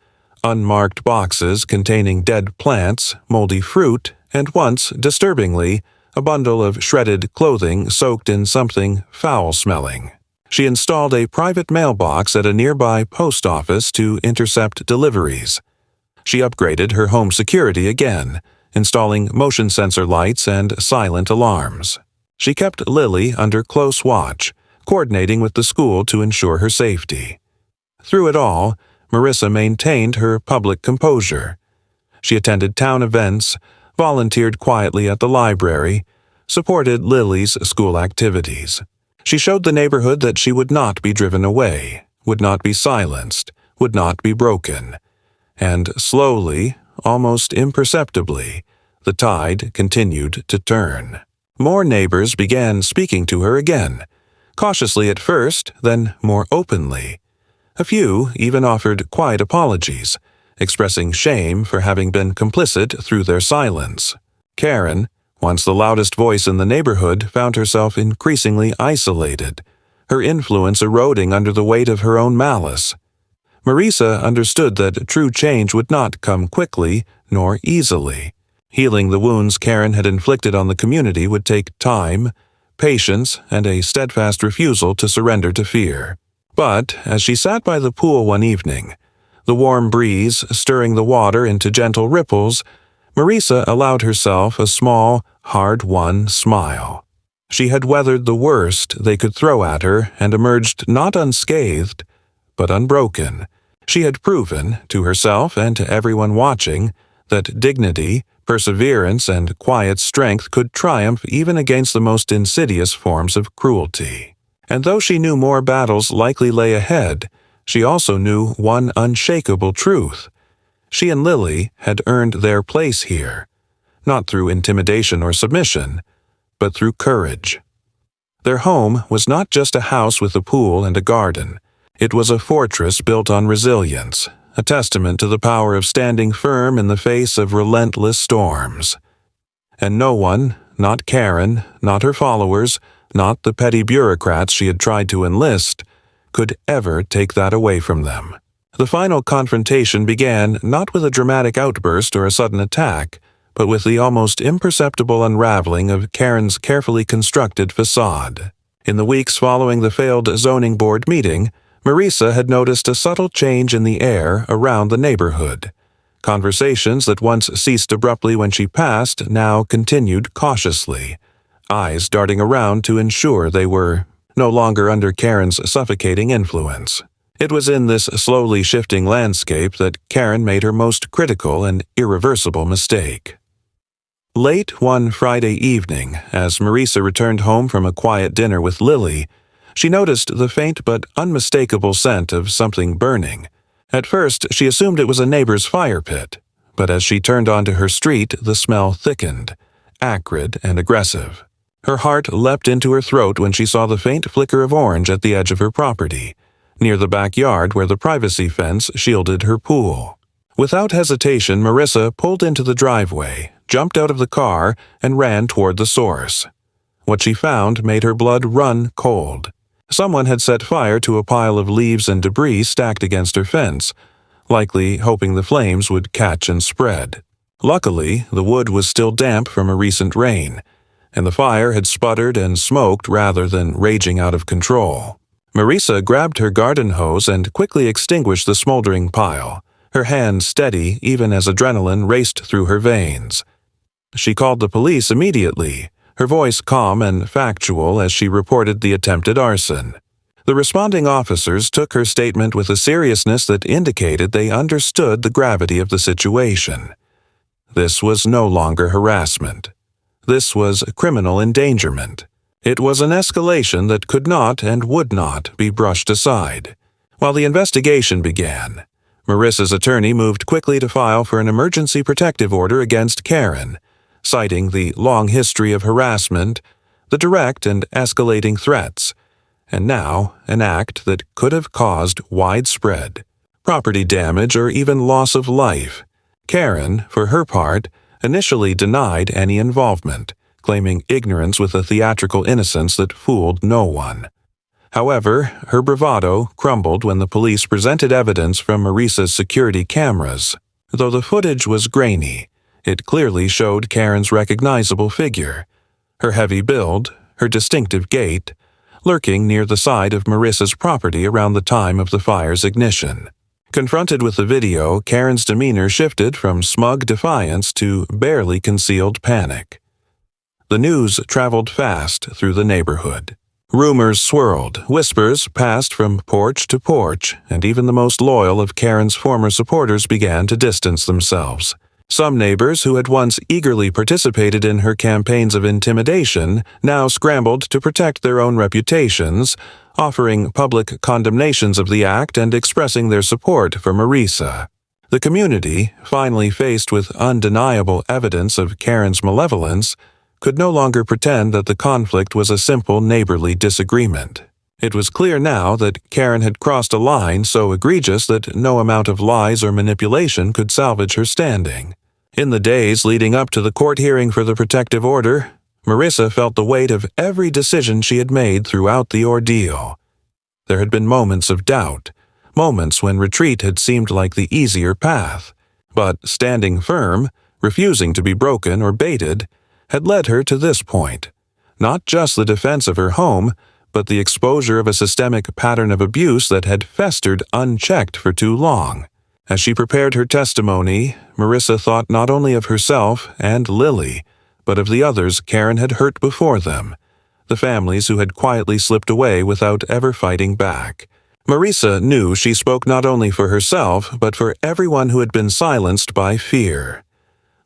unmarked boxes containing dead plants, moldy fruit, and once, disturbingly, a bundle of shredded clothing soaked in something foul-smelling. She installed a private mailbox at a nearby post office to intercept deliveries. She upgraded her home security again, installing motion sensor lights and silent alarms. She kept Lily under close watch, coordinating with the school to ensure her safety. Through it all, Marissa maintained her public composure. She attended town events, volunteered quietly at the library, supported Lily's school activities. She showed the neighborhood that she would not be driven away, would not be silenced, would not be broken. And slowly, almost imperceptibly, the tide continued to turn. More neighbors began speaking to her again, cautiously at first, then more openly. A few even offered quiet apologies, expressing shame for having been complicit through their silence. Karen, once the loudest voice in the neighborhood, found herself increasingly isolated, her influence eroding under the weight of her own malice. Marissa understood that true change would not come quickly nor easily. Healing the wounds Karen had inflicted on the community would take time, patience, and a steadfast refusal to surrender to fear. But as she sat by the pool one evening, the warm breeze stirring the water into gentle ripples, Marissa allowed herself a small, hard-won smile. She had weathered the worst they could throw at her and emerged not unscathed, but unbroken. She had proven, to herself and to everyone watching, that dignity, perseverance, and quiet strength could triumph even against the most insidious forms of cruelty. And though she knew more battles likely lay ahead, she also knew one unshakable truth. She and Lily had earned their place here, not through intimidation or submission, but through courage. Their home was not just a house with a pool and a garden. It was a fortress built on resilience, a testament to the power of standing firm in the face of relentless storms. And no one, not Karen, not her followers, not the petty bureaucrats she had tried to enlist, could ever take that away from them. The final confrontation began not with a dramatic outburst or a sudden attack, but with the almost imperceptible unraveling of Karen's carefully constructed facade. In the weeks following the failed zoning board meeting, Marissa had noticed a subtle change in the air around the neighborhood. Conversations that once ceased abruptly when she passed now continued cautiously, eyes darting around to ensure they were no longer under Karen's suffocating influence. It was in this slowly shifting landscape that Karen made her most critical and irreversible mistake. Late one Friday evening, as Marissa returned home from a quiet dinner with Lily, she noticed the faint but unmistakable scent of something burning. At first, she assumed it was a neighbor's fire pit, but as she turned onto her street, the smell thickened, acrid and aggressive. Her heart leapt into her throat when she saw the faint flicker of orange at the edge of her property, near the backyard where the privacy fence shielded her pool. Without hesitation, Marissa pulled into the driveway, jumped out of the car, and ran toward the source. What she found made her blood run cold. Someone had set fire to a pile of leaves and debris stacked against her fence, likely hoping the flames would catch and spread. Luckily, the wood was still damp from a recent rain, and the fire had sputtered and smoked rather than raging out of control. Marissa grabbed her garden hose and quickly extinguished the smoldering pile, her hand steady even as adrenaline raced through her veins. She called the police immediately, her voice calm and factual as she reported the attempted arson. The responding officers took her statement with a seriousness that indicated they understood the gravity of the situation. This was no longer harassment. This was criminal endangerment. It was an escalation that could not and would not be brushed aside. While the investigation began, Marissa's attorney moved quickly to file for an emergency protective order against Karen, citing the long history of harassment, the direct and escalating threats, and now an act that could have caused widespread property damage or even loss of life. Karen, for her part, initially denied any involvement, claiming ignorance with a theatrical innocence that fooled no one. However, her bravado crumbled when the police presented evidence from Marissa's security cameras. Though the footage was grainy, it clearly showed Karen's recognizable figure, her heavy build, her distinctive gait, lurking near the side of Marissa's property around the time of the fire's ignition. Confronted with the video, Karen's demeanor shifted from smug defiance to barely concealed panic. The news traveled fast through the neighborhood. Rumors swirled, whispers passed from porch to porch, and even the most loyal of Karen's former supporters began to distance themselves. Some neighbors who had once eagerly participated in her campaigns of intimidation now scrambled to protect their own reputations, offering public condemnations of the act and expressing their support for Marisa. The community, finally faced with undeniable evidence of Karen's malevolence, could no longer pretend that the conflict was a simple neighborly disagreement. It was clear now that Karen had crossed a line so egregious that no amount of lies or manipulation could salvage her standing. In the days leading up to the court hearing for the protective order, Marisa felt the weight of every decision she had made throughout the ordeal. There had been moments of doubt, moments when retreat had seemed like the easier path, but standing firm, refusing to be broken or baited, had led her to this point. Not just the defense of her home, but the exposure of a systemic pattern of abuse that had festered unchecked for too long. As she prepared her testimony, Marisa thought not only of herself and Lily, but of the others Karen had hurt before them, the families who had quietly slipped away without ever fighting back. Marisa knew she spoke not only for herself, but for everyone who had been silenced by fear.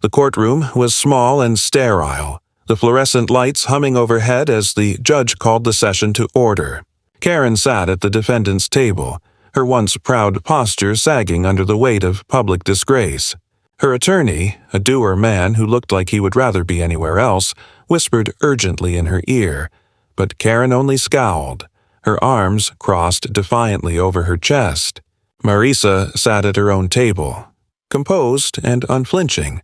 The courtroom was small and sterile, the fluorescent lights humming overhead as the judge called the session to order. Karen sat at the defendant's table, her once proud posture sagging under the weight of public disgrace. Her attorney, a dour man who looked like he would rather be anywhere else, whispered urgently in her ear, but Karen only scowled, her arms crossed defiantly over her chest. Marisa sat at her own table, composed and unflinching,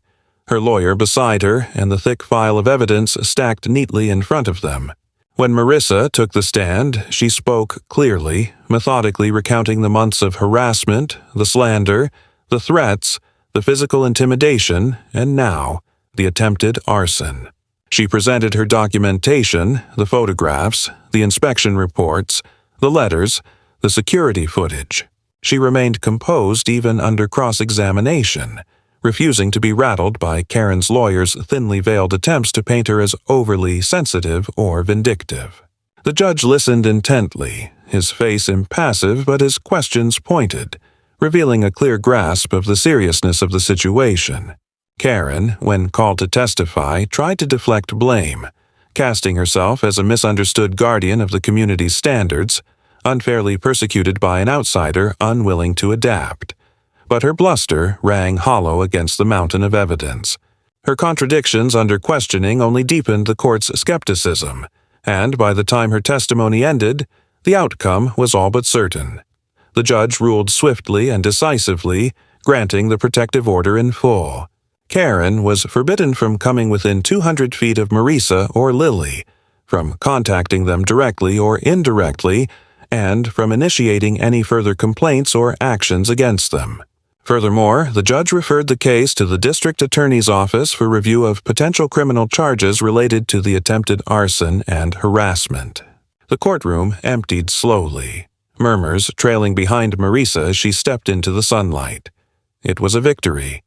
her lawyer beside her and the thick file of evidence stacked neatly in front of them. When Marisa took the stand, she spoke clearly, methodically recounting the months of harassment, the slander, the threats, the physical intimidation, and now, the attempted arson. She presented her documentation, the photographs, the inspection reports, the letters, the security footage. She remained composed even under cross-examination, refusing to be rattled by Karen's lawyer's thinly veiled attempts to paint her as overly sensitive or vindictive. The judge listened intently, his face impassive but his questions pointed, revealing a clear grasp of the seriousness of the situation. Karen, when called to testify, tried to deflect blame, casting herself as a misunderstood guardian of the community's standards, unfairly persecuted by an outsider unwilling to adapt. But her bluster rang hollow against the mountain of evidence. Her contradictions under questioning only deepened the court's skepticism, and by the time her testimony ended, the outcome was all but certain. The judge ruled swiftly and decisively, granting the protective order in full. Karen was forbidden from coming within 200 feet of Marisa or Lily, from contacting them directly or indirectly, and from initiating any further complaints or actions against them. Furthermore, the judge referred the case to the district attorney's office for review of potential criminal charges related to the attempted arson and harassment. The courtroom emptied slowly, murmurs trailing behind Marisa as she stepped into the sunlight. It was a victory,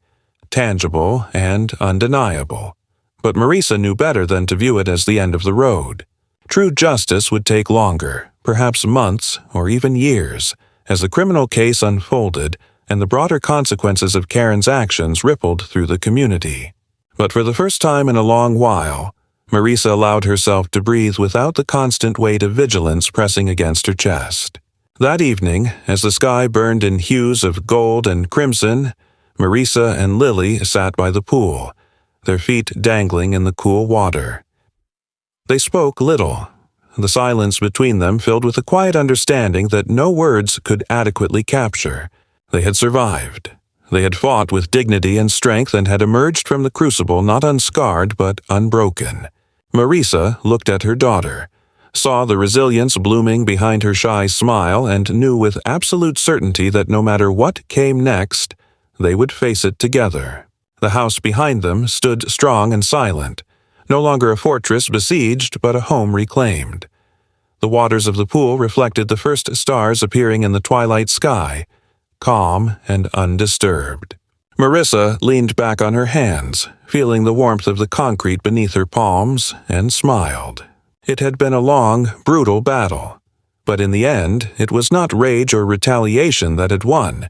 tangible and undeniable. But Marisa knew better than to view it as the end of the road. True justice would take longer, perhaps months or even years, as the criminal case unfolded and the broader consequences of Karen's actions rippled through the community. But for the first time in a long while, Marisa allowed herself to breathe without the constant weight of vigilance pressing against her chest. That evening, as the sky burned in hues of gold and crimson, Marisa and Lily sat by the pool, their feet dangling in the cool water. They spoke little, the silence between them filled with a quiet understanding that no words could adequately capture. They had survived. They had fought with dignity and strength and had emerged from the crucible not unscarred but unbroken. Marisa looked at her daughter, saw the resilience blooming behind her shy smile, and knew with absolute certainty that no matter what came next, they would face it together. The house behind them stood strong and silent, no longer a fortress besieged but a home reclaimed. The waters of the pool reflected the first stars appearing in the twilight sky, calm and undisturbed. Marissa leaned back on her hands, feeling the warmth of the concrete beneath her palms, and smiled. It had been a long, brutal battle. But in the end, it was not rage or retaliation that had won.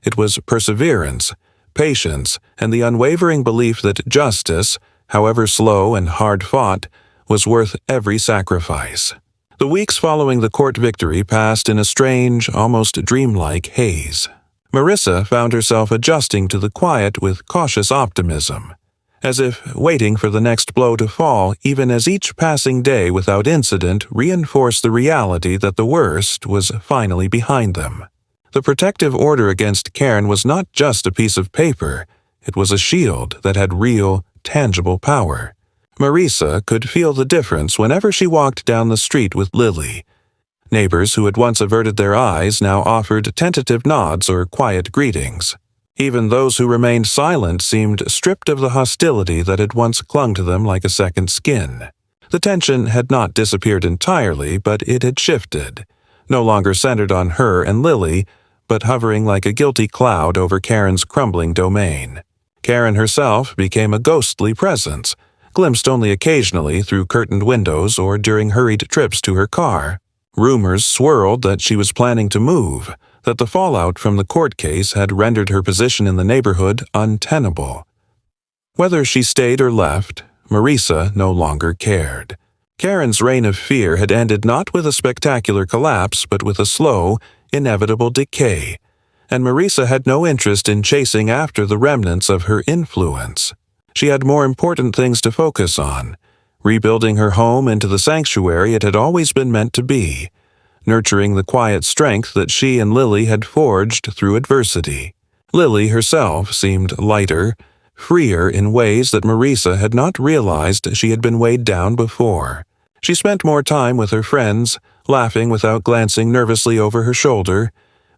It was perseverance, patience, and the unwavering belief that justice, however slow and hard-fought, was worth every sacrifice. The weeks following the court victory passed in a strange, almost dreamlike haze. Marissa found herself adjusting to the quiet with cautious optimism, as if waiting for the next blow to fall, even as each passing day without incident reinforced the reality that the worst was finally behind them. The protective order against Karen was not just a piece of paper, it was a shield that had real, tangible power. Marissa could feel the difference whenever she walked down the street with Lily. Neighbors who had once averted their eyes now offered tentative nods or quiet greetings. Even those who remained silent seemed stripped of the hostility that had once clung to them like a second skin. The tension had not disappeared entirely, but it had shifted, no longer centered on her and Lily, but hovering like a guilty cloud over Karen's crumbling domain. Karen herself became a ghostly presence, glimpsed only occasionally through curtained windows or during hurried trips to her car. Rumors swirled that she was planning to move, that the fallout from the court case had rendered her position in the neighborhood untenable. Whether she stayed or left, Marissa no longer cared. Karen's reign of fear had ended not with a spectacular collapse, but with a slow, inevitable decay, and Marissa had no interest in chasing after the remnants of her influence. She had more important things to focus on, rebuilding her home into the sanctuary it had always been meant to be, nurturing the quiet strength that she and Lily had forged through adversity. Lily herself seemed lighter, freer in ways that Marissa had not realized she had been weighed down before. She spent more time with her friends, laughing without glancing nervously over her shoulder,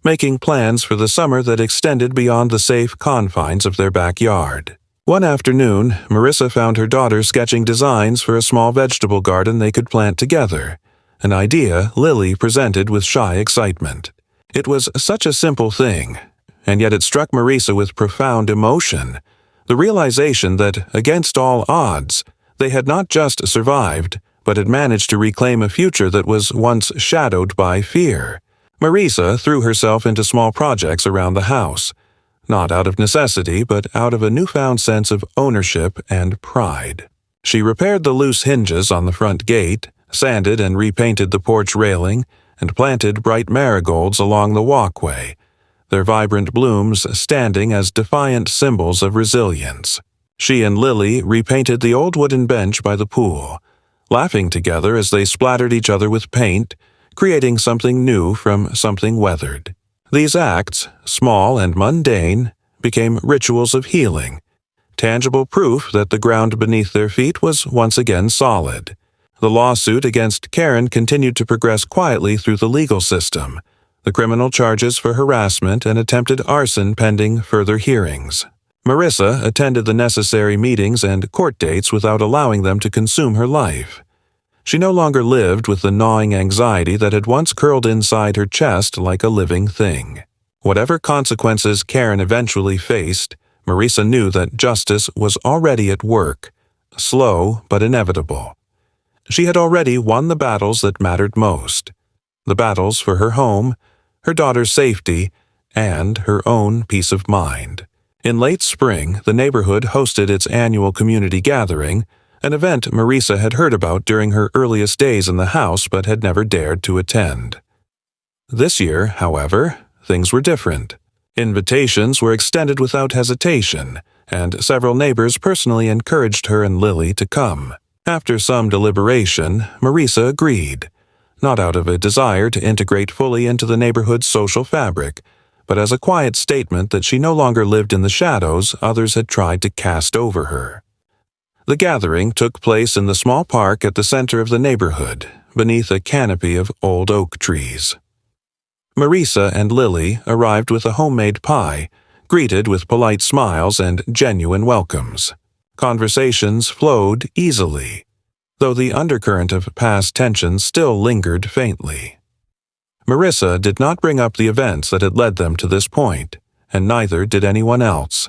making plans for the summer that extended beyond the safe confines of their backyard. One afternoon, Marissa found her daughter sketching designs for a small vegetable garden they could plant together, an idea Lily presented with shy excitement. It was such a simple thing, and yet it struck Marissa with profound emotion, the realization that, against all odds, they had not just survived, but had managed to reclaim a future that was once shadowed by fear. Marissa threw herself into small projects around the house, not out of necessity, but out of a newfound sense of ownership and pride. She repaired the loose hinges on the front gate, sanded and repainted the porch railing, and planted bright marigolds along the walkway, their vibrant blooms standing as defiant symbols of resilience. She and Lily repainted the old wooden bench by the pool, laughing together as they splattered each other with paint, creating something new from something weathered. These acts, small and mundane, became rituals of healing, tangible proof that the ground beneath their feet was once again solid. The lawsuit against Karen continued to progress quietly through the legal system, the criminal charges for harassment and attempted arson pending further hearings. Marissa attended the necessary meetings and court dates without allowing them to consume her life. She no longer lived with the gnawing anxiety that had once curled inside her chest like a living thing. Whatever consequences Karen eventually faced, Marissa knew that justice was already at work, slow but inevitable. She had already won the battles that mattered most, the battles for her home, her daughter's safety, and her own peace of mind. In late spring, the neighborhood hosted its annual community gathering, an event Marissa had heard about during her earliest days in the house but had never dared to attend. This year, however, things were different. Invitations were extended without hesitation, and several neighbors personally encouraged her and Lily to come. After some deliberation, Marissa agreed, not out of a desire to integrate fully into the neighborhood's social fabric, but as a quiet statement that she no longer lived in the shadows others had tried to cast over her. The gathering took place in the small park at the center of the neighborhood, beneath a canopy of old oak trees. Marissa and Lily arrived with a homemade pie, greeted with polite smiles and genuine welcomes. Conversations flowed easily, though the undercurrent of past tensions still lingered faintly. Marissa did not bring up the events that had led them to this point, and neither did anyone else.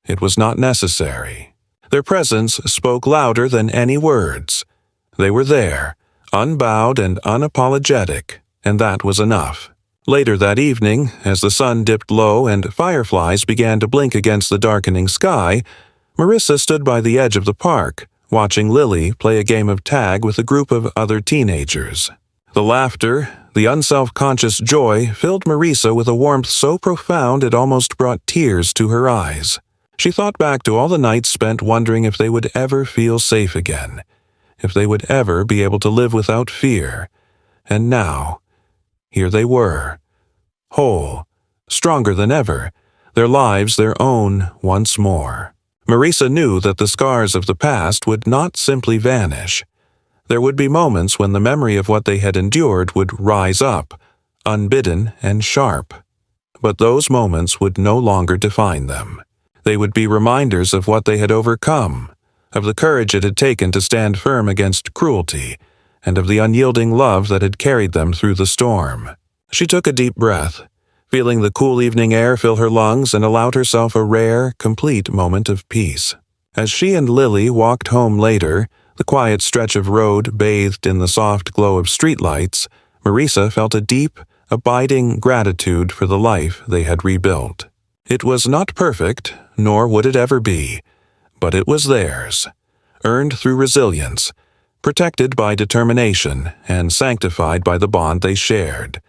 It was not necessary. Their presence spoke louder than any words. They were there, unbowed and unapologetic, and that was enough. Later that evening, as the sun dipped low and fireflies began to blink against the darkening sky, Marissa stood by the edge of the park, watching Lily play a game of tag with a group of other teenagers. The laughter, the unself-conscious joy filled Marissa with a warmth so profound it almost brought tears to her eyes. She thought back to all the nights spent wondering if they would ever feel safe again, if they would ever be able to live without fear. And now, here they were, whole, stronger than ever, their lives their own once more. Marissa knew that the scars of the past would not simply vanish. There would be moments when the memory of what they had endured would rise up, unbidden and sharp. But those moments would no longer define them. They would be reminders of what they had overcome, of the courage it had taken to stand firm against cruelty, and of the unyielding love that had carried them through the storm. She took a deep breath, feeling the cool evening air fill her lungs, and allowed herself a rare, complete moment of peace. As she and Lily walked home later, the quiet stretch of road bathed in the soft glow of streetlights, Marissa felt a deep, abiding gratitude for the life they had rebuilt. It was not perfect, nor would it ever be, but it was theirs, earned through resilience, protected by determination, and sanctified by the bond they shared.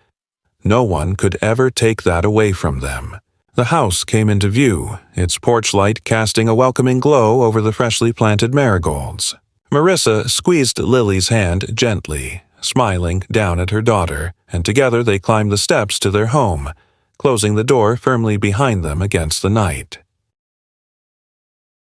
No one could ever take that away from them. The house came into view, its porch light casting a welcoming glow over the freshly planted marigolds. Marissa squeezed Lily's hand gently, smiling down at her daughter, and together they climbed the steps to their home, closing the door firmly behind them against the night.